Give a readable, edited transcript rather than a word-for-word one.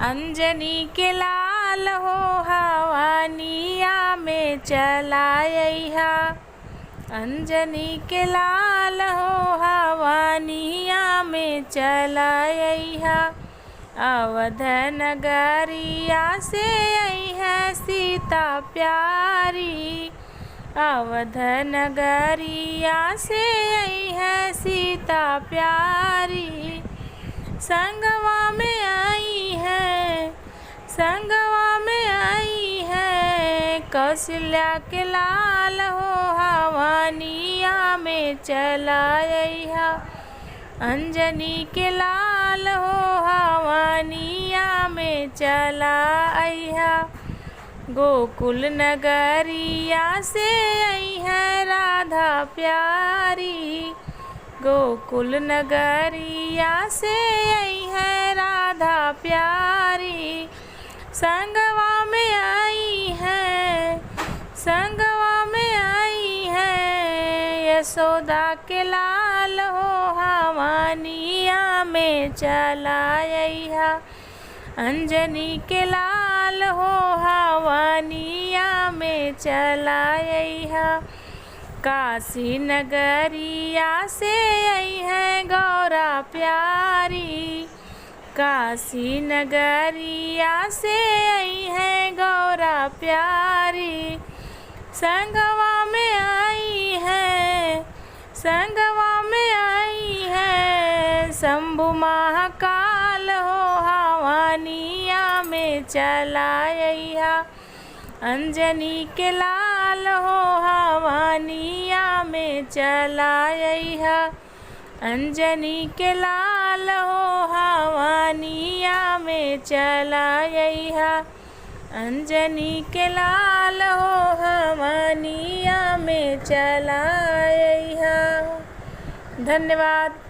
अंजनी के लाल हो हवानिया में चलाइहा। अंजनी के लाल हो हवानिया में चलाइहा। अवध नगरिया से आई है सीता प्यारी। अवध नगरिया से आई है सीता प्यारी। संगवा में आई है, संगवा में आई है कौशल्या के लाल हो हवानिया में चलाइहा। अंजनी के लाल हो हवानिया में चलाइहा। गोकुल नगरिया से आई है राधा प्यारी। गोकुल नगरिया से आई है राधा प्यारी। संगवा में आई है, संगवा में आई है यशोदा के लाल हो हवानिया में चलाइहा। अंजनी के लाल हो हवानिया में चलाइहा। काशी नगरिया से आई है गौरा प्यारी। काशी नगरिया से आई है गौरा प्यारी। संगवा में आई है, संगवा में आई है शंभु महाकाल हो हवानिया में चलाइहा। अंजनी के लाल हो हवानिया में चलाइहा। अंजनी के लाल हो हवानिया में चलाइहा। अंजनी के लाल हो हवानिया में चलाइहा। धन्यवाद।